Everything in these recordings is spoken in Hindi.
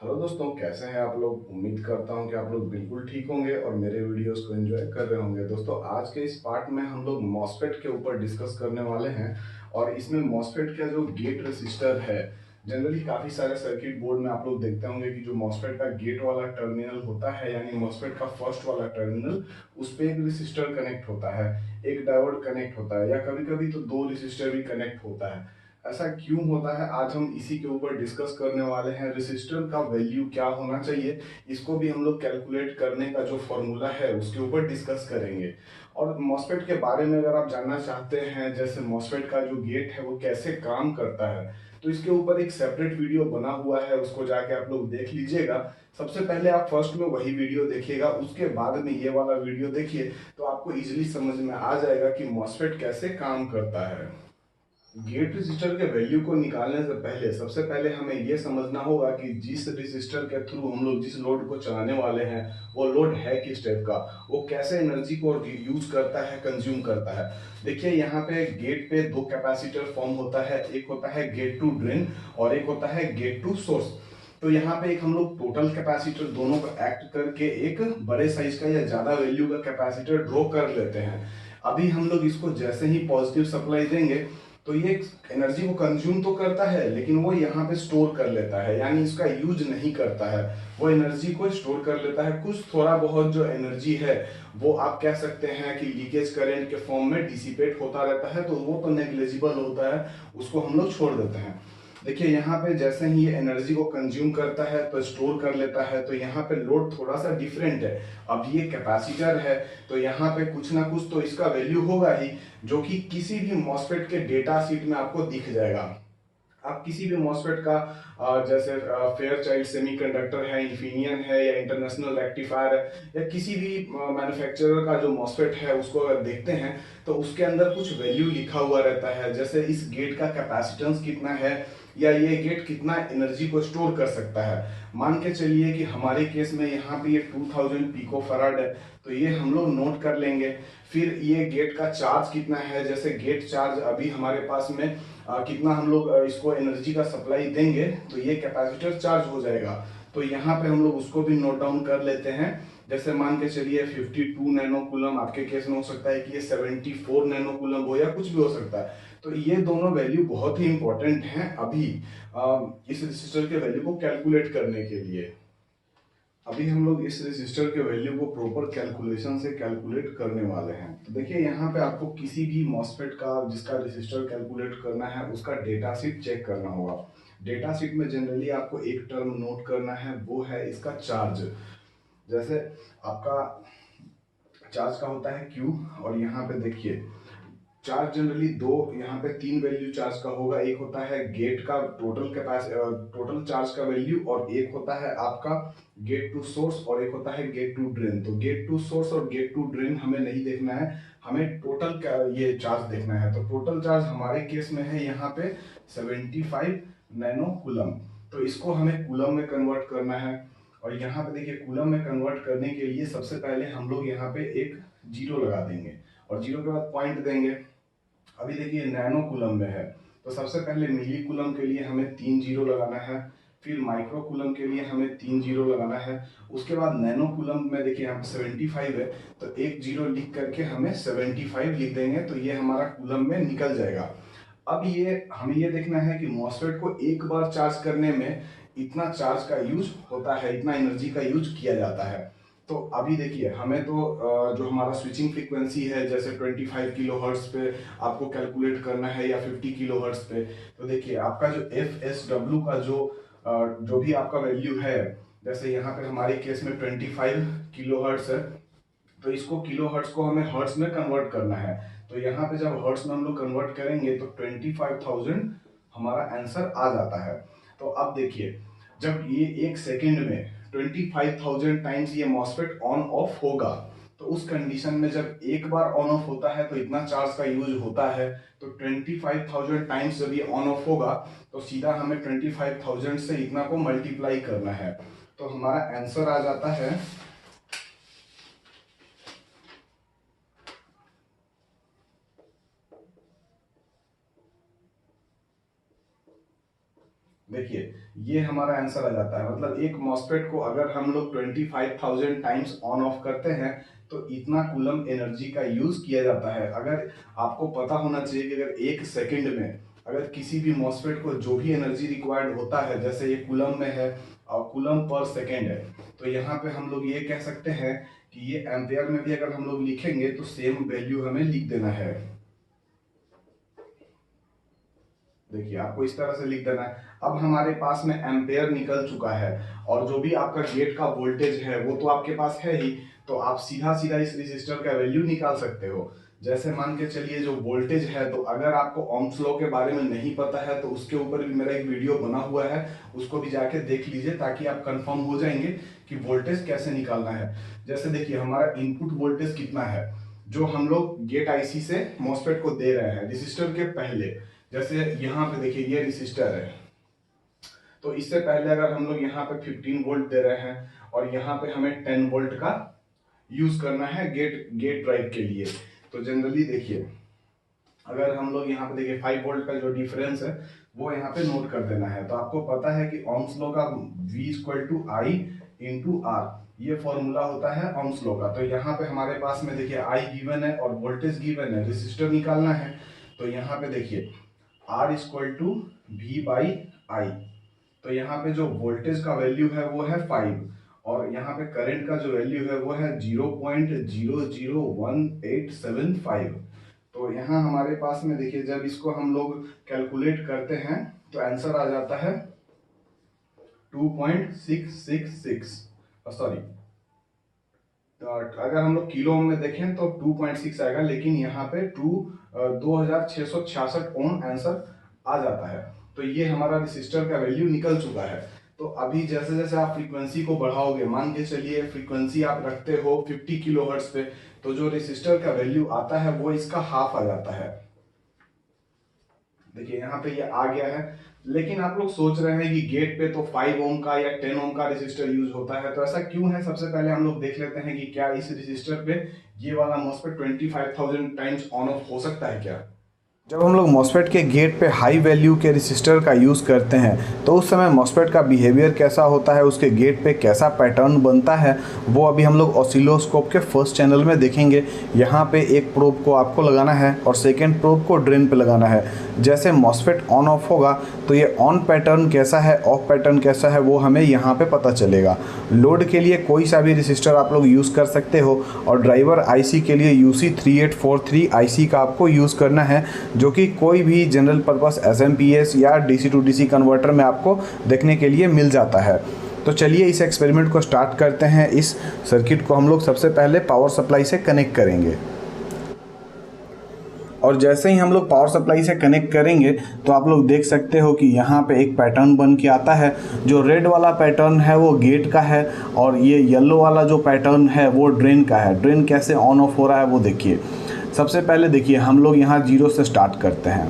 हेलो दोस्तों, कैसे हैं आप लोग। उम्मीद करता हूं कि आप लोग बिल्कुल ठीक होंगे और मेरे वीडियोस को एंजॉय कर रहे होंगे। दोस्तों, आज के इस पार्ट में हम लोग मॉसफेट के ऊपर डिस्कस करने वाले हैं। और इसमें मॉसफेट का जो गेट रेसिस्टर है, जनरली काफ़ी सारे सर्किट बोर्ड में आप लोग देखते होंगे कि जो मॉसफेट का गेट वाला टर्मिनल होता है, यानी मॉसफेट का फर्स्ट वाला टर्मिनल, उस पर एक रेसिस्टर कनेक्ट होता है, एक डायोड कनेक्ट होता है, या कभी कभी तो दो रेसिस्टर भी कनेक्ट होता है। ऐसा क्यों होता है, आज हम इसी के ऊपर डिस्कस करने वाले हैं। रेसिस्टर का वैल्यू क्या होना चाहिए, इसको भी हम लोग कैलकुलेट करने का जो फॉर्मूला है उसके ऊपर डिस्कस करेंगे। और मॉसफेट के बारे में अगर आप जानना चाहते हैं, जैसे मॉसफेट का जो गेट है वो कैसे काम करता है, तो इसके ऊपर एक सेपरेट वीडियो बना हुआ है, उसको जाके आप लोग देख लीजिएगा। सबसे पहले आप फर्स्ट में वही वीडियो देखिएगा, उसके बाद में ये वाला वीडियो देखिए, तो आपको इजीली समझ में आ जाएगा कि मॉसफेट कैसे काम करता है। गेट रजिस्टर के वैल्यू को निकालने से पहले सबसे पहले हमें यह समझना होगा कि जिस रजिस्टर के थ्रू हम लोग जिस लोड को चलाने वाले हैं, वो लोड है किस टाइप का, वो कैसे एनर्जी को यूज करता है, कंज्यूम करता है। देखिए, यहाँ पे गेट पे दो कैपेसिटर फॉर्म होता है, एक होता है गेट टू ड्रेन और एक होता है गेट टू सोर्स। तो यहाँ पे एक हम लोग टोटल कैपेसिटर दोनों को एक्ट करके एक बड़े साइज का या ज्यादा वैल्यू का कैपेसिटर ड्रॉ कर लेते हैं। अभी हम लोग इसको जैसे ही पॉजिटिव सप्लाई देंगे, तो ये एनर्जी को कंज्यूम तो करता है, लेकिन वो यहाँ पे स्टोर कर लेता है, यानी इसका यूज नहीं करता है। वो एनर्जी को स्टोर कर लेता है। कुछ थोड़ा बहुत जो एनर्जी है, वो आप कह सकते हैं कि लीकेज करंट के फॉर्म में डिसिपेट होता रहता है, तो वो तो नेग्लिजिबल होता है, उसको हम लोग छोड़ देते हैं। देखिए, यहाँ पे जैसे ही ये एनर्जी को कंज्यूम करता है तो स्टोर कर लेता है, तो यहाँ पे लोड थोड़ा सा डिफरेंट है। अब ये कैपेसिटर है, तो यहाँ पे कुछ ना कुछ तो इसका वैल्यू होगा ही, जो कि किसी भी मॉसफेट के डेटा शीट में आपको दिख जाएगा। आप किसी भी मॉसफेट का जैसे फेयर चाइल्ड सेमीकंडक्टर है, इन्फिनियन है, या इंटरनेशनल रेक्टिफायर है, या किसी भी मैन्युफैक्चरर का जो मॉसफेट है उसको अगर देखते हैं, तो उसके अंदर कुछ वैल्यू लिखा हुआ रहता है, जैसे इस गेट का कैपेसिटेंस कितना है, या ये गेट कितना एनर्जी को स्टोर कर सकता है। मान के चलिए कि हमारे केस में यहाँ पे ये 2000 पिको फराड है, तो ये हम लोग नोट कर लेंगे। फिर ये गेट का चार्ज कितना है, जैसे गेट चार्ज अभी हमारे पास में कितना हम लोग इसको एनर्जी का सप्लाई देंगे, तो ये कैपेसिटर चार्ज हो जाएगा। तो यहाँ पे हम लोग उसको भी नोट डाउन कर लेते हैं। जैसे मान के चलिए 52 नैनो कूलम, आपके केस में हो सकता है कि ये 74 नैनो कूलम हो, या कुछ भी हो सकता है। तो ये दोनों वैल्यू बहुत ही इंपॉर्टेंट हैं अभी इस रेसिस्टर के वैल्यू को कैलकुलेट करने के लिए। अभी हम लोग इस रेसिस्टर के वैल्यू को प्रॉपर कैलकुलेशन से कैलकुलेट करने वाले हैं। तो देखिए, यहाँ पे आपको किसी भी मॉसफेट का जिसका रेसिस्टर कैलकुलेट करना है, उसका डेटा शीट चेक करना होगा। डेटा शीट में जनरली आपको एक टर्म नोट करना है, वो है इसका चार्ज। जैसे आपका चार्ज का होता है Q, और यहाँ पे देखिए चार्ज जनरली दो, यहाँ पे तीन वैल्यू चार्ज का होगा। एक होता है गेट का टोटल टोटल चार्ज का वैल्यू, और एक होता है आपका गेट टू सोर्स, और एक होता है गेट टू ड्रेन। तो गेट टू सोर्स और गेट टू ड्रेन हमें नहीं देखना है, हमें टोटल का ये चार्ज देखना है। तो टोटल चार्ज हमारे केस में है यहाँ पे 75 नैनो कूलम। तो इसको हमें कूलम में कन्वर्ट करना है। और यहाँ पे देखिए, कूलम में कन्वर्ट करने के लिए सबसे पहले हम लोग यहाँ पे एक जीरो लगा देंगे, और जीरो के बाद पॉइंट देंगे। अभी देखिए, नैनो कूलम में है, तो सबसे पहले मिली कूलम के लिए हमें तीन जीरो लगाना है, फिर माइक्रो कूलम के लिए हमें तीन जीरो लगाना है। उसके बाद नैनो कूलम में देखिए यहाँ पे 75 है, तो एक जीरो लिख करके हमें 75 लिख देंगे, तो ये हमारा कूलम में निकल जाएगा। अब ये हमें ये देखना है कि मॉसफेट को एक बार चार्ज करने में इतना चार्ज का यूज होता है, इतना एनर्जी का यूज किया जाता है। तो अभी देखिए, हमें तो जो हमारा स्विचिंग फ्रीक्वेंसी है, जैसे 25 किलो हर्ट्ज पे आपको कैलकुलेट करना है, या 50 किलो हर्ट्ज पे। तो देखिए, आपका जो एफ एस डब्ल्यू का जो भी आपका वैल्यू है, जैसे यहाँ पे हमारे केस में 25 किलो हर्ट्ज है, तो इसको किलो हर्ट्ज को हमें हर्ट्ज में कन्वर्ट करना है। तो यहाँ पे जब हर्ट्ज में हम लोग कन्वर्ट करेंगे, तो 25,000 हमारा आंसर आ जाता है। तो अब देखिए, जब ये एक सेकेंड में 25,000 टाइम्स ये मॉसफेट ऑन ऑफ होगा, तो उस कंडीशन में जब एक बार ऑन ऑफ होता है तो इतना चार्ज का यूज होता है। तो 25,000 टाइम्स जब ये ऑन ऑफ होगा, तो सीधा हमें 25,000 से इतना को मल्टीप्लाई करना है, तो हमारा आंसर आ जाता है देखिए ये हमारा आंसर आ जाता है। मतलब एक मॉस्फेट को अगर हम लोग 25,000 टाइम्स ऑन ऑफ करते हैं तो इतना कूलम एनर्जी का यूज किया जाता है। अगर आपको पता होना चाहिए कि अगर एक सेकंड में अगर किसी भी मॉस्फेट को जो भी एनर्जी रिक्वायर्ड होता है, जैसे ये कूलम में है और कूलम पर सेकेंड है, तो यहाँ पे हम लोग ये कह सकते हैं कि ये एम्पेयर में भी अगर हम लोग लिखेंगे तो सेम वैल्यू हमें लिख देना है। देखिए आपको इस तरह से लिख देना है। अब हमारे पास में एम्पेयर निकल चुका है और जो भी आपका गेट का वोल्टेज है वो तो आपके पास है ही, तो आप सीधा सीधा इस रेजिस्टर का वैल्यू निकाल सकते हो। जैसे मान के चलिए जो वोल्टेज है, तो अगर आपको ओम्स लॉ के बारे में नहीं पता है तो उसके ऊपर भी मेरा एक वीडियो बना हुआ है, उसको भी जाके देख लीजिए ताकि आप कंफर्म हो जाएंगे कि वोल्टेज कैसे निकालना है। जैसे देखिए हमारा इनपुट वोल्टेज कितना है जो हम लोग गेट आईसी से मॉस्फेट को दे रहे हैं रेजिस्टर के पहले। जैसे यहाँ पे देखिए ये रेसिस्टर है, तो इससे पहले अगर हम लोग यहाँ पे 15 वोल्ट दे रहे हैं और यहाँ पे हमें 10 वोल्ट का यूज करना है गेट ड्राइव के लिए। तो जनरली देखिए अगर हम लोग यहाँ पे देखिए 5 वोल्ट का जो डिफरेंस है वो यहाँ पे नोट कर देना है। तो आपको पता है कि ओम्स लॉ का V = I × R, ये फॉर्मूला होता है ओम्स लॉ का। तो यहाँ पे हमारे पास में देखिए I गिवन है और वोल्टेज गिवन है, रेसिस्टर निकालना है। तो यहाँ पे देखिए R = V/I। तो यहाँ पे जो वोल्टेज का वैल्यू है वो है 5 और यहाँ पे करंट का जो वैल्यू है वो है 0.001875। तो यहाँ हमारे पास में देखिए जब इसको हम लोग कैलकुलेट करते हैं तो आंसर आ जाता है 2.666, सॉरी अगर हम लोग किलो में देखें तो 2.6 आएगा, लेकिन यहाँ पे 2666 ओम आंसर आ जाता है। तो ये हमारा रेसिस्टर का वैल्यू निकल चुका है। तो अभी जैसे जैसे आप फ्रीक्वेंसी को बढ़ाओगे, मान के चलिए फ्रीक्वेंसी आप रखते हो 50 किलोहर्ट्ज पे, तो जो रेसिस्टर का वैल्यू आता है वो इसका हाफ आ जाता है। देखिए यहाँ पे ये आ गया है। लेकिन आप लोग सोच रहे हैं कि गेट पे तो 5 ओम का या 10 ओम का रेसिस्टर यूज होता है, तो ऐसा क्यों है? सबसे पहले हम लोग देख लेते हैं कि क्या इस रेसिस्टर पे ये वाला मॉस्फेट 25,000 टाइम्स ऑन ऑफ हो सकता है क्या। जब हम लोग मॉस्फेट के गेट पे हाई वैल्यू के रेसिस्टर का यूज़ करते हैं तो उस समय मॉस्फेट का बिहेवियर कैसा होता है, उसके गेट पे कैसा पैटर्न बनता है, वो अभी हम लोग ऑसिलोस्कोप के फर्स्ट चैनल में देखेंगे। यहाँ पे एक प्रोब को आपको लगाना है और सेकेंड प्रोब को ड्रेन पे लगाना है। जैसे मॉस्फेट ऑन ऑफ होगा तो ये ऑन पैटर्न कैसा है, ऑफ पैटर्न कैसा है, वो हमें यहाँ पे पता चलेगा। लोड के लिए कोई सा भी रेसिस्टर आप लोग यूज़ कर सकते हो और ड्राइवर आईसी के लिए UC3843 आईसी का आपको यूज़ करना है, जो कि कोई भी जनरल पर्पस SMPS या DC to DC कन्वर्टर में आपको देखने के लिए मिल जाता है। तो चलिए इस एक्सपेरिमेंट को स्टार्ट करते हैं। इस सर्किट को हम लोग सबसे पहले पावर सप्लाई से कनेक्ट करेंगे और जैसे ही हम लोग पावर सप्लाई से कनेक्ट करेंगे तो आप लोग देख सकते हो कि यहाँ पे एक पैटर्न बन के आता है। जो रेड वाला पैटर्न है वो गेट का है और ये येलो वाला जो पैटर्न है वो ड्रेन का है। ड्रेन कैसे ऑन ऑफ हो रहा है वो देखिए। सबसे पहले देखिए हम लोग यहाँ 0 से स्टार्ट करते हैं।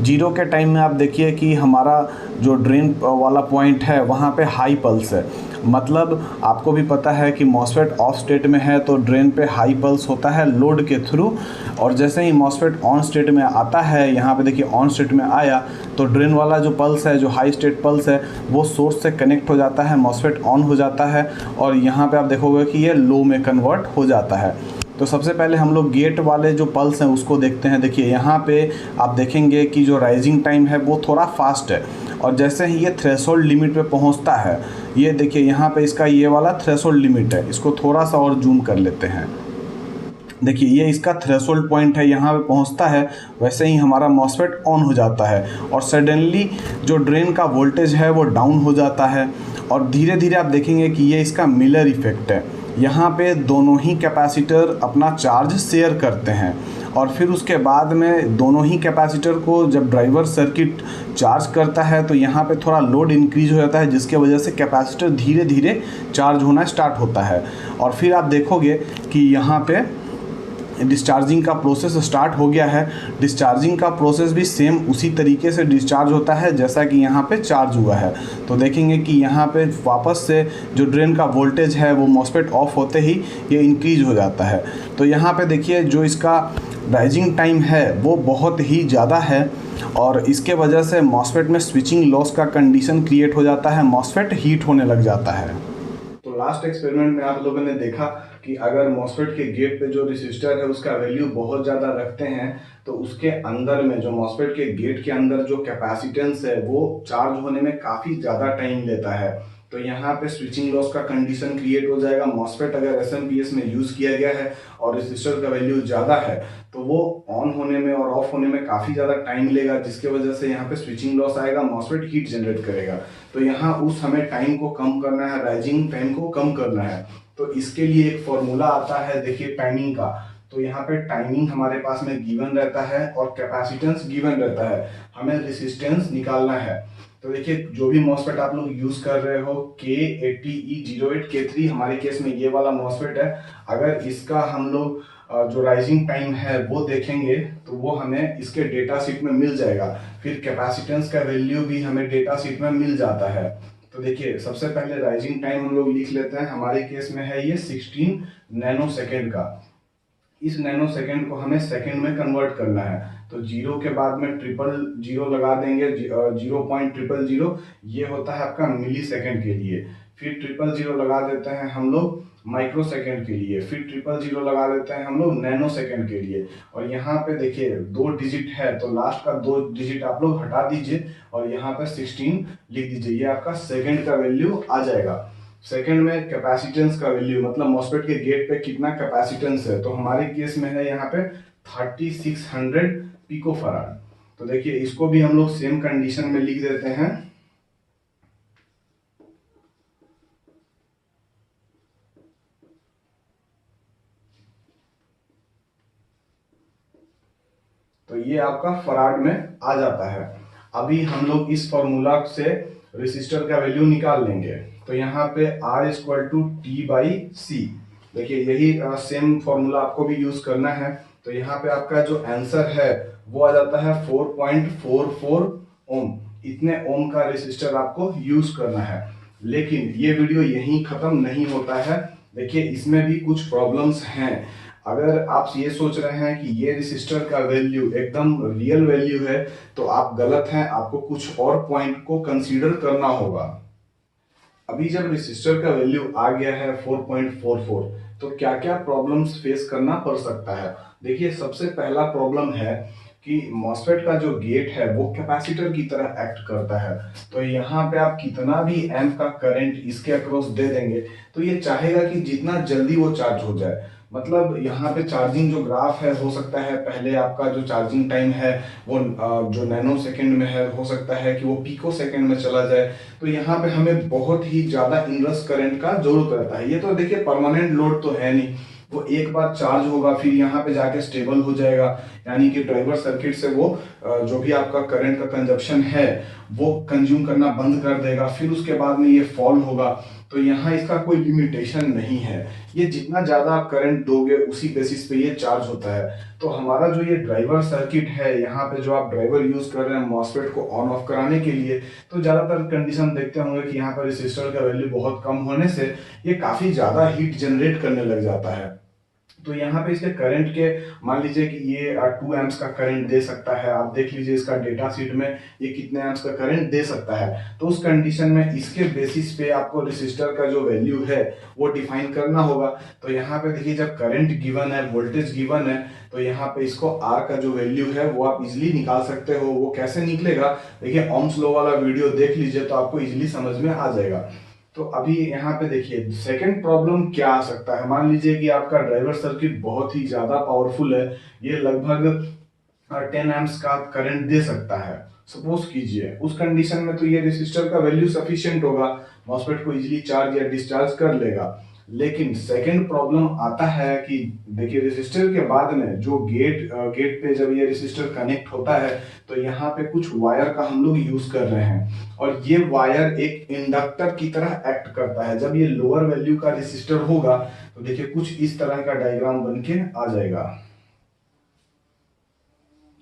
0 के टाइम में आप देखिए कि हमारा जो ड्रेन वाला पॉइंट है वहाँ पे हाई पल्स है। मतलब आपको भी पता है कि मॉस्फेट ऑफ स्टेट में है तो ड्रेन पे हाई पल्स होता है लोड के थ्रू, और जैसे ही मॉस्फेट ऑन स्टेट में आता है, यहाँ पे देखिए ऑन स्टेट में आया तो ड्रेन वाला जो पल्स है, जो हाई स्टेट पल्स है, वो सोर्स से कनेक्ट हो जाता है, मॉस्फेट ऑन हो जाता है और यहाँ पे आप देखोगे कि ये लो में कन्वर्ट हो जाता है। तो सबसे पहले हम लोग गेट वाले जो पल्स हैं उसको देखते हैं। देखिए यहाँ पे आप देखेंगे कि जो राइजिंग टाइम है वो थोड़ा फास्ट है और जैसे ही ये थ्रेशोल्ड लिमिट पे पहुँचता है, ये देखिए यहाँ पे इसका ये वाला थ्रेशोल्ड लिमिट है। इसको थोड़ा सा और जूम कर लेते हैं। देखिए ये इसका थ्रेशोल्ड पॉइंट है, यहाँ पे पहुँचता है, वैसे ही हमारा मॉस्फेट ऑन हो जाता है और सडनली जो ड्रेन का वोल्टेज है वो डाउन हो जाता है और धीरे धीरे आप देखेंगे कि ये इसका मिलर इफेक्ट है। यहाँ पे दोनों ही कैपेसिटर अपना चार्ज शेयर करते हैं और फिर उसके बाद में दोनों ही कैपेसिटर को जब ड्राइवर सर्किट चार्ज करता है तो यहाँ पे थोड़ा लोड इंक्रीज हो जाता है, जिसके वजह से कैपेसिटर धीरे धीरे चार्ज होना स्टार्ट होता है। और फिर आप देखोगे कि यहाँ पे डिस्चार्जिंग का प्रोसेस स्टार्ट हो गया है। डिस्चार्जिंग का प्रोसेस भी सेम उसी तरीके से डिस्चार्ज होता है जैसा कि यहाँ पे चार्ज हुआ है। तो देखेंगे कि यहाँ पे वापस से जो ड्रेन का वोल्टेज है वो मॉस्फेट ऑफ होते ही ये इंक्रीज हो जाता है। तो यहाँ पे देखिए जो इसका राइजिंग टाइम है वो बहुत ही ज़्यादा है और इसके वजह से मॉसफेट में स्विचिंग लॉस का कंडीशन क्रिएट हो जाता है, मॉसफेट हीट होने लग जाता है। तो लास्ट एक्सपेरिमेंट में आप लोगों ने देखा कि अगर मॉसफेट के गेट पे जो रेसिस्टर है उसका वैल्यू बहुत ज़्यादा रखते हैं तो उसके अंदर में जो मॉसफेट के गेट के अंदर जो कैपेसिटेंस है वो चार्ज होने में काफ़ी ज़्यादा टाइम लेता है। तो यहाँ पे स्विचिंग लॉस का कंडीशन क्रिएट हो जाएगा। मॉसफेट अगर एसएमपीएस में यूज़ किया गया है और रेसिस्टर का वैल्यू ज़्यादा है तो वो ऑन होने में और ऑफ होने में काफ़ी ज़्यादा टाइम लेगा, जिसके वजह से यहाँ पे स्विचिंग लॉस आएगा, मॉसफेट हीट जनरेट करेगा। तो यहाँ उस हमें टाइम को कम करना है, राइजिंग टाइम को कम करना है। तो इसके लिए एक फॉर्मूला आता है, देखिए टाइमिंग का। तो यहाँ पे टाइमिंग हमारे पास में गिवन रहता है और कैपेसिटेंस गिवन रहता है, हमें रेसिस्टेंस निकालना है। तो देखिए जो भी मॉसफेट आप लोग यूज कर रहे हो K80E08K3 हमारे केस में ये वाला मॉसफेट है। अगर इसका हम लोग जो राइजिंग टाइम है वो देखेंगे तो वो हमें इसके डेटा शीट में मिल जाएगा। फिर कैपेसिटेंस का वैल्यू भी हमें डेटा शीट में मिल जाता है। तो देखिए सबसे पहले राइजिंग टाइम हम लोग लिख लेते हैं, हमारे केस में है ये 16 नैनो सेकेंड का। इस नैनो सेकेंड को हमें सेकेंड में कन्वर्ट करना है। तो जीरो के बाद में ट्रिपल जीरो लगा देंगे, 0.000, ये होता है आपका मिली सेकेंड के लिए। फिर ट्रिपल जीरो लगा देते हैं हम लोग माइक्रो सेकेंड के लिए। फिर ट्रिपल जीरो लगा देते हैं हम लोग नैनो सेकेंड के लिए। और यहाँ पे देखिए 2 डिजिट है तो लास्ट का 2 डिजिट आप लोग हटा दीजिए और यहाँ पे 16 लिख दीजिए, ये आपका सेकेंड का वैल्यू आ जाएगा। सेकंड में कैपेसिटेंस का वैल्यू मतलब मॉसफेट के गेट पे कितना कैपेसिटेंस है, तो हमारे केस में है यहाँ पे 3600 पिको फराड। तो देखिए इसको भी हम लोग सेम कंडीशन में लिख देते हैं। तो ये आपका फराड में आ जाता है। अभी हम लोग इस फॉर्मूला से रेसिस्टर का वैल्यू निकाल लेंगे। तो यहाँ पे R = T/C, देखिए यही सेम फॉर्मूला आपको भी यूज करना है। तो यहाँ पे आपका जो आंसर है वो आ जाता है 4.44 ओम। इतने ओम का रेसिस्टर आपको यूज करना है। लेकिन ये वीडियो यहीं खत्म नहीं होता है, देखिए इसमें भी कुछ प्रॉब्लम्स हैं। अगर आप ये सोच रहे हैं कि ये रेसिस्टर का वैल्यू एकदम रियल वैल्यू है तो आप गलत हैं, आपको कुछ और पॉइंट को कंसीडर करना होगा। अभी जब रेसिस्टर का वैल्यू आ गया है 4.44 तो क्या क्या प्रॉब्लम्स फेस करना पड़ सकता है। देखिए सबसे पहला प्रॉब्लम है कि मॉसफेट का जो गेट है वो कैपेसिटर की तरह एक्ट करता है। तो यहाँ पे आप कितना भी एम्प का करंट इसके अक्रॉस दे देंगे तो ये चाहेगा कि जितना जल्दी वो चार्ज हो जाए। मतलब यहाँ पे चार्जिंग जो ग्राफ है हो सकता है पहले आपका जो चार्जिंग टाइम है वो जो नैनो सेकंड में है हो सकता है कि वो पिको सेकंड में चला जाए। तो यहाँ पे हमें बहुत ही ज्यादा इनरस करंट का जरूरत रहता है। ये तो देखिए परमानेंट लोड तो है नहीं, वो एक बार चार्ज होगा फिर यहाँ पे जाके स्टेबल हो जाएगा, यानी कि ड्राइवर सर्किट से वो जो भी आपका करंट का कंजप्शन है वो कंज्यूम करना बंद कर देगा, फिर उसके बाद में ये फॉल होगा। तो यहाँ इसका कोई लिमिटेशन नहीं है, ये जितना ज्यादा आप करंट दोगे उसी बेसिस पे ये चार्ज होता है। तो हमारा जो ये ड्राइवर सर्किट है, यहाँ पे जो आप ड्राइवर यूज कर रहे हैं मॉसफेट को ऑन ऑफ कराने के लिए, तो ज्यादातर कंडीशन देखते होंगे कि यहाँ पर रेसिस्टर का वैल्यू बहुत कम होने से ये काफी ज्यादा हीट जनरेट करने लग जाता है। तो यहाँ पे इसके करंट के मान लीजिए कि ये 2 एम्प्स का करंट दे सकता है, आप देख लीजिए इसका डेटा शीट में ये कितने एम्प्स का करंट दे सकता है। तो उस कंडीशन में इसके बेसिस पे आपको रेसिस्टर का जो वैल्यू है वो डिफाइन करना होगा। तो यहाँ पे देखिए जब करंट गिवन है, वोल्टेज गिवन है, तो यहाँ पे इसको R का जो वैल्यू है वो आप इजिली निकाल सकते हो। वो कैसे निकलेगा, देखिए ओम्स लॉ वाला वीडियो देख लीजिए तो आपको इजिली समझ में आ जाएगा। तो अभी यहाँ पे देखिए सेकंड प्रॉब्लम क्या आ सकता है। मान लीजिए कि आपका ड्राइवर सर्किट बहुत ही ज्यादा पावरफुल है, ये लगभग 10 एम्प्स का करंट दे सकता है सपोज कीजिए। उस कंडीशन में तो ये रेसिस्टर का वैल्यू सफिशिएंट होगा, मॉसफेट को इजीली चार्ज या डिस्चार्ज कर लेगा। लेकिन सेकंड प्रॉब्लम आता है कि देखिए रेसिस्टर के बाद में जो गेट पे जब ये रेसिस्टर कनेक्ट होता है तो यहाँ पे कुछ वायर का हम लोग यूज कर रहे हैं और ये वायर एक इंडक्टर की तरह एक्ट करता है। जब ये लोअर वैल्यू का रेसिस्टर होगा तो देखिए कुछ इस तरह का डायग्राम बन के आ जाएगा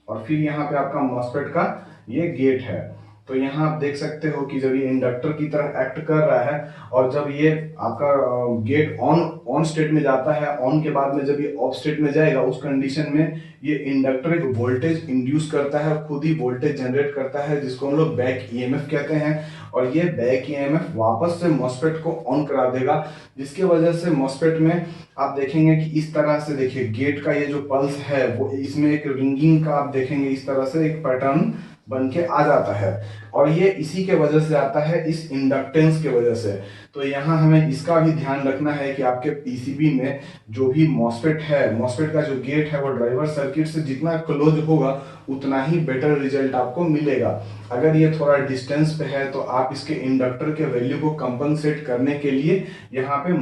और फिर यहाँ पे आपका मॉसफेट का ये गेट है। तो यहाँ आप देख सकते हो कि जब ये इंडक्टर की तरह एक्ट कर रहा है और जब ये आपका गेट ऑन स्टेट में जाता है, ऑन के बाद में जब ये ऑफ स्टेट में जाएगा, उस कंडीशन में ये इंडक्टर एक वोल्टेज इंड्यूस करता है, खुद ही वोल्टेज जनरेट करता है, जिसको हम लोग बैक ईएमएफ कहते हैं। और ये बैक ईएमएफ वापस से मॉसफेट को ऑन करा देगा, जिसकी वजह से मॉसफेट में आप देखेंगे कि इस तरह से, देखिए गेट का ये जो पल्स है वो इसमें एक रिंगिंग का आप देखेंगे इस तरह से एक पैटर्न बन के आ जाता है। और ये इसी के वजह से आता है, इस इंडक्टेंस के वजह से। तो यहाँ हमें इसका भी ध्यान रखना है कि आपके पीसीबी में जो भी मॉसफेट है, मॉसफेट का जो गेट है वो ड्राइवर सर्किट से जितना क्लोज होगा उतना ही बेटर रिजल्ट आपको मिलेगा। अगर ये थोड़ा डिस्टेंस पे है तो आप इसके इंडक्टर के वैल्यू को कंपनसेट करने के लिए यहाँ पे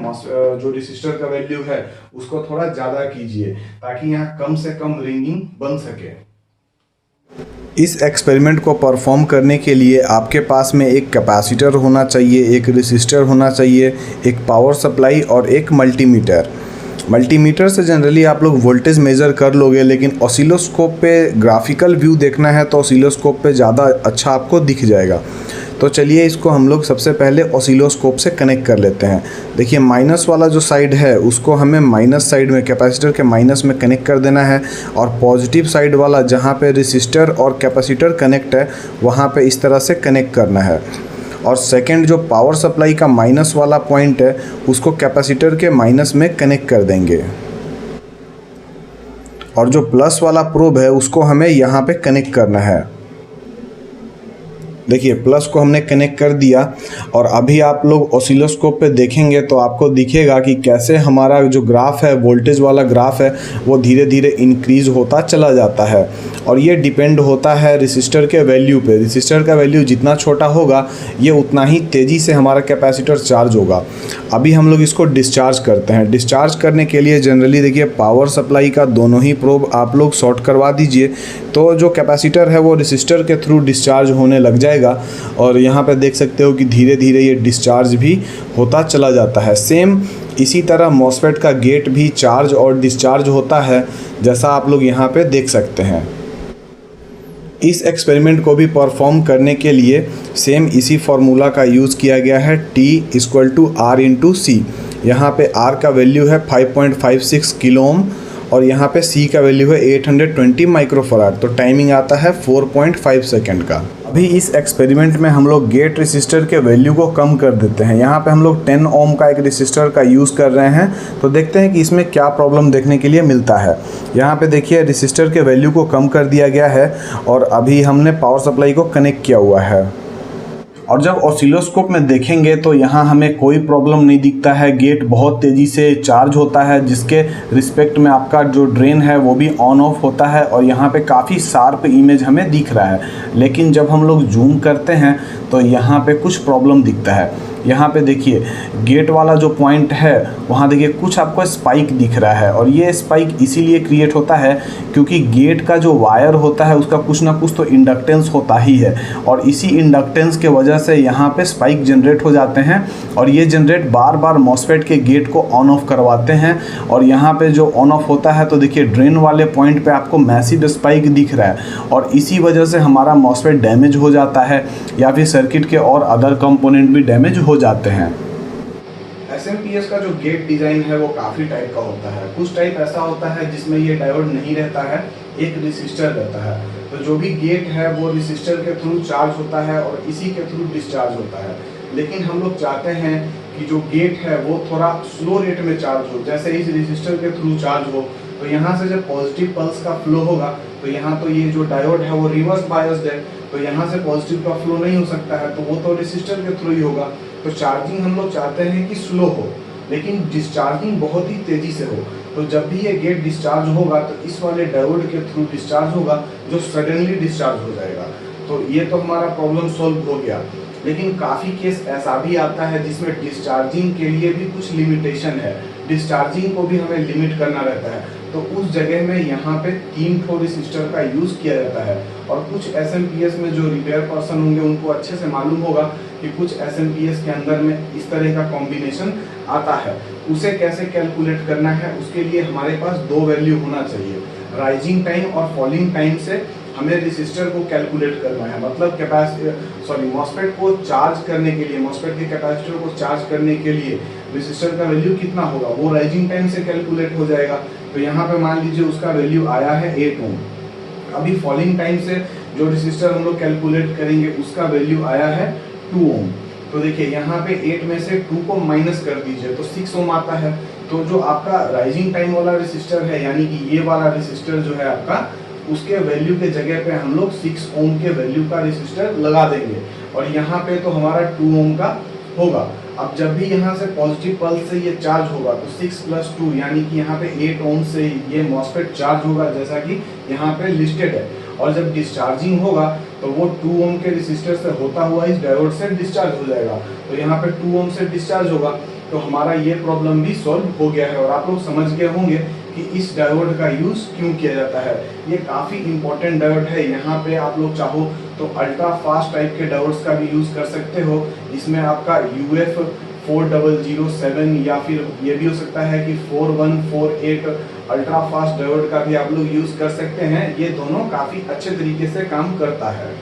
जो रेसिस्टर का वैल्यू है उसको थोड़ा ज्यादा कीजिए, ताकि यहाँ कम से कम रिंगिंग बन सके। इस एक्सपेरिमेंट को परफॉर्म करने के लिए आपके पास में एक कैपेसिटर होना चाहिए, एक रेसिस्टर होना चाहिए, एक पावर सप्लाई और एक मल्टीमीटर। मल्टीमीटर से जनरली आप लोग वोल्टेज मेज़र कर लोगे, लेकिन ऑसिलोस्कोप पे ग्राफिकल व्यू देखना है तो ऑसिलोस्कोप पे ज़्यादा अच्छा आपको दिख जाएगा। तो चलिए इसको हम लोग सबसे पहले ऑसिलोस्कोप से कनेक्ट कर लेते हैं। देखिए माइनस वाला जो साइड है उसको हमें माइनस साइड में, कैपेसिटर के माइनस में कनेक्ट कर देना है, और पॉजिटिव साइड वाला जहाँ पे रेसिस्टर और कैपेसिटर कनेक्ट है वहाँ पे इस तरह से कनेक्ट करना है। और सेकंड जो पावर सप्लाई का माइनस वाला पॉइंट है उसको कैपेसिटर के माइनस में कनेक्ट कर देंगे, और जो प्लस वाला प्रोब है उसको हमें यहाँ पे कनेक्ट करना है। देखिए प्लस को हमने कनेक्ट कर दिया, और अभी आप लोग ऑसिलोस्कोप पे देखेंगे तो आपको दिखेगा कि कैसे हमारा जो ग्राफ है, वोल्टेज वाला ग्राफ है, वो धीरे धीरे इंक्रीज़ होता चला जाता है। और ये डिपेंड होता है रेसिस्टर के वैल्यू पे। रेसिस्टर का वैल्यू जितना छोटा होगा ये उतना ही तेज़ी से हमारा कैपेसिटर चार्ज होगा। अभी हम लोग इसको डिस्चार्ज करते हैं। डिस्चार्ज करने के लिए जनरली देखिए पावर सप्लाई का दोनों ही प्रोब आप लोग शॉर्ट करवा दीजिए, तो जो कैपेसिटर है वो रेसिस्टर के थ्रू डिस्चार्ज होने लग जाएगा। और यहाँ पे देख सकते हो कि धीरे धीरे ये डिस्चार्ज भी होता चला जाता है। सेम इसी तरह मॉसफेट का गेट भी चार्ज और डिस्चार्ज होता है, जैसा आप लोग यहाँ पे देख सकते हैं। इस एक्सपेरिमेंट को भी परफॉर्म करने के लिए सेम इसी फार्मूला का यूज़ किया गया है, T=R/C। यहाँ पे R का वैल्यू है 5.56 किलो ओम और यहाँ पे C का वैल्यू है 820 माइक्रोफराड। तो टाइमिंग आता है 4.5 सेकेंड का। अभी इस एक्सपेरिमेंट में हम लोग गेट रेसिस्टर के वैल्यू को कम कर देते हैं। यहाँ पे हम लोग 10 ओम का एक रेसिस्टर का यूज़ कर रहे हैं, तो देखते हैं कि इसमें क्या प्रॉब्लम देखने के लिए मिलता है। यहाँ पे देखिए रेसिस्टर के वैल्यू को कम कर दिया गया है और अभी हमने पावर सप्लाई को कनेक्ट किया हुआ है। और जब ऑसिलोस्कोप में देखेंगे तो यहाँ हमें कोई प्रॉब्लम नहीं दिखता है। गेट बहुत तेज़ी से चार्ज होता है, जिसके रिस्पेक्ट में आपका जो ड्रेन है वो भी ऑन ऑफ होता है और यहाँ पे काफ़ी शार्प इमेज हमें दिख रहा है। लेकिन जब हम लोग जूम करते हैं तो यहाँ पे कुछ प्रॉब्लम दिखता है। यहाँ पे देखिए गेट वाला जो पॉइंट है वहाँ देखिए कुछ आपको स्पाइक दिख रहा है, और ये स्पाइक इसीलिए क्रिएट होता है क्योंकि गेट का जो वायर होता है उसका कुछ ना कुछ तो इंडक्टेंस होता ही है, और इसी इंडक्टेंस के वजह से यहाँ पे स्पाइक जनरेट हो जाते हैं, और ये जनरेट बार बार मॉसफेट के गेट को ऑन ऑफ करवाते हैं। और यहाँ पे जो ऑन ऑफ होता है तो देखिए ड्रेन वाले पॉइंट पे आपको मैसिव स्पाइक दिख रहा है, और इसी वजह से हमारा मॉसफेट डैमेज हो जाता है, या फिर सर्किट के और अदर कंपोनेंट भी डैमेज हो जाते हैं। एसएमपीएस का जो गेट डिजाइन है वो काफी टाइप का होता है। कुछ टाइप ऐसा होता है जिसमें ये डायोड नहीं रहता है, एक रेसिस्टर रहता है। तो जो भी गेट है वो रेसिस्टर के थ्रू चार्ज होता है और इसी के थ्रू डिस्चार्ज होता है। लेकिन हम लोग चाहते हैं कि जो गेट है वो थोड़ा स्लो रेट में चार्ज हो, जैसे इस रेसिस्टर के थ्रू चार्ज हो। तो यहाँ से जब पॉजिटिव पल्स का फ्लो होगा तो यहाँ तो ये जो डायोड है वो रिवर्स बायस्ड है, तो यहाँ से पॉजिटिव का फ्लो नहीं हो सकता है, तो वो तो रेसिस्टर के थ्रू ही होगा। तो चार्जिंग हम लोग चाहते हैं कि स्लो हो, लेकिन डिस्चार्जिंग बहुत ही तेजी से हो। तो जब भी ये गेट डिस्चार्ज होगा तो इस वाले डायोड के थ्रू डिस्चार्ज होगा, जो सडनली डिस्चार्ज हो जाएगा। तो ये तो हमारा प्रॉब्लम सॉल्व हो गया। लेकिन काफ़ी केस ऐसा भी आता है जिसमें डिस्चार्जिंग के लिए भी कुछ लिमिटेशन है, डिस्चार्जिंग को भी हमें लिमिट करना रहता है। तो उस जगह में यहाँ पे 3 ठो रेसिस्टर का यूज़ किया जाता है। और कुछ एसएमपीएस में जो रिपेयर पर्सन होंगे उनको अच्छे से मालूम होगा कि कुछ एसएमपीएस के अंदर में इस तरह का कॉम्बिनेशन आता है। उसे कैसे कैलकुलेट करना है, उसके लिए हमारे पास 2 वैल्यू होना चाहिए, राइजिंग टाइम और फॉलिंग टाइम से हमें रेसिस्टर को कैलकुलेट करना है, मतलब मॉसफेट को चार्ज करने के लिए, मॉसफेट के कैपेसिटर को चार्ज करने के लिए रेसिस्टर का वैल्यू कितना होगा वो राइजिंग टाइम से कैलकुलेट हो जाएगा। तो यहाँ पे मान लीजिए उसका वैल्यू आया है 8 ओम। अभी फॉलिंग टाइम से जो रेसिस्टर हम लोग कैलकुलेट करेंगे उसका वैल्यू आया है 2 ओम। तो देखिए यहाँ पे 8 में से 2 को माइनस कर दीजिए तो 6 ओम आता है। तो जो आपका राइजिंग टाइम वाला रेसिस्टर है, यानी कि ये वाला रेसिस्टर जो है आपका, उसके वैल्यू के जगह पे हम लोग 6 ओम के वैल्यू का रेसिस्टर लगा देंगे और यहाँ पे तो हमारा 2 ओम का होगा। अब जब भी यहाँ से पॉजिटिव पल्स से ये चार्ज होगा तो 6 + 2 यानी कि यहाँ पे 8 ओम से ये मॉसफेट चार्ज होगा, जैसा कि यहाँ पे लिस्टेड है। और जब डिस्चार्जिंग होगा तो वो 2 ओम के रेसिस्टर से होता हुआ इस डायोड से डिस्चार्ज हो जाएगा। तो यहाँ पे 2 ओम से डिस्चार्ज होगा तो हमारा ये प्रॉब्लम भी सॉल्व हो गया है। और आप लोग समझ गए होंगे कि इस डायोड का यूज क्यों किया जाता है। ये काफ़ी इंपॉर्टेंट डायोड है। यहाँ पे आप लोग चाहो तो अल्ट्रा फास्ट टाइप के डायोड्स का भी यूज कर सकते हो। इसमें आपका UF 4007 या फिर ये भी हो सकता है कि 4148 अल्ट्रा फास्ट डायोड का भी आप लोग यूज कर सकते हैं। ये दोनों काफ़ी अच्छे तरीके से काम करता है।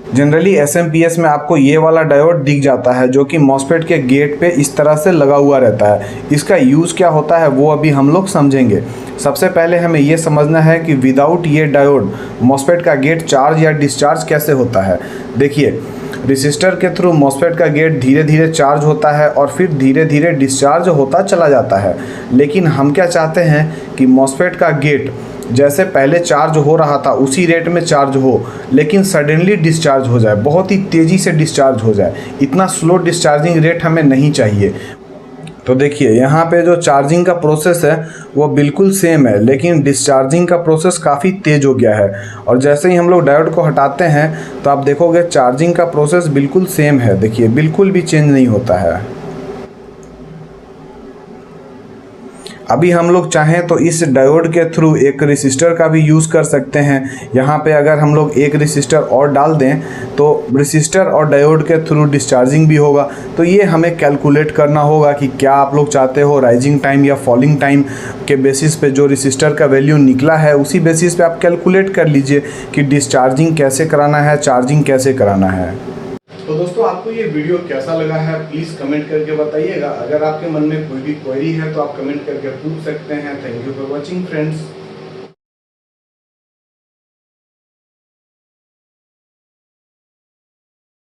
जनरली SMPS में आपको ये वाला डायोड दिख जाता है जो कि मॉसफेट के गेट पे इस तरह से लगा हुआ रहता है। इसका यूज़ क्या होता है वो अभी हम लोग समझेंगे। सबसे पहले हमें ये समझना है कि विदाउट ये डायोड मॉसफेट का गेट चार्ज या डिस्चार्ज कैसे होता है। देखिए, रेसिस्टर के थ्रू मॉसफेट का गेट धीरे धीरे चार्ज होता है और फिर धीरे धीरे डिस्चार्ज होता चला जाता है। लेकिन हम क्या चाहते हैं कि मॉसफेट का गेट जैसे पहले चार्ज हो रहा था उसी रेट में चार्ज हो, लेकिन सडनली डिस्चार्ज हो जाए, बहुत ही तेज़ी से डिस्चार्ज हो जाए। इतना स्लो डिस्चार्जिंग रेट हमें नहीं चाहिए। तो देखिए यहाँ पे जो चार्जिंग का प्रोसेस है वो बिल्कुल सेम है, लेकिन डिस्चार्जिंग का प्रोसेस काफ़ी तेज़ हो गया है। और जैसे ही हम लोग डायोड को हटाते हैं तो आप देखोगे चार्जिंग का प्रोसेस बिल्कुल सेम है। देखिए बिल्कुल भी चेंज नहीं होता है। अभी हम लोग चाहें तो इस डायोड के थ्रू एक रेसिस्टर का भी यूज़ कर सकते हैं। यहाँ पे अगर हम लोग एक रेसिस्टर और डाल दें तो रेसिस्टर और डायोड के थ्रू डिस्चार्जिंग भी होगा। तो ये हमें कैलकुलेट करना होगा कि क्या आप लोग चाहते हो, राइजिंग टाइम या फॉलिंग टाइम के बेसिस पे जो रेसिस्टर का वैल्यू निकला है उसी बेसिस पे आप कैलकुलेट कर लीजिए कि डिस्चार्जिंग कैसे कराना है, चार्जिंग कैसे कराना है। तो दोस्तों आपको ये वीडियो कैसा लगा है प्लीज़ कमेंट करके बताइएगा। अगर आपके मन में कोई भी क्वेरी है तो आप कमेंट करके पूछ सकते हैं। Thank you for watching friends.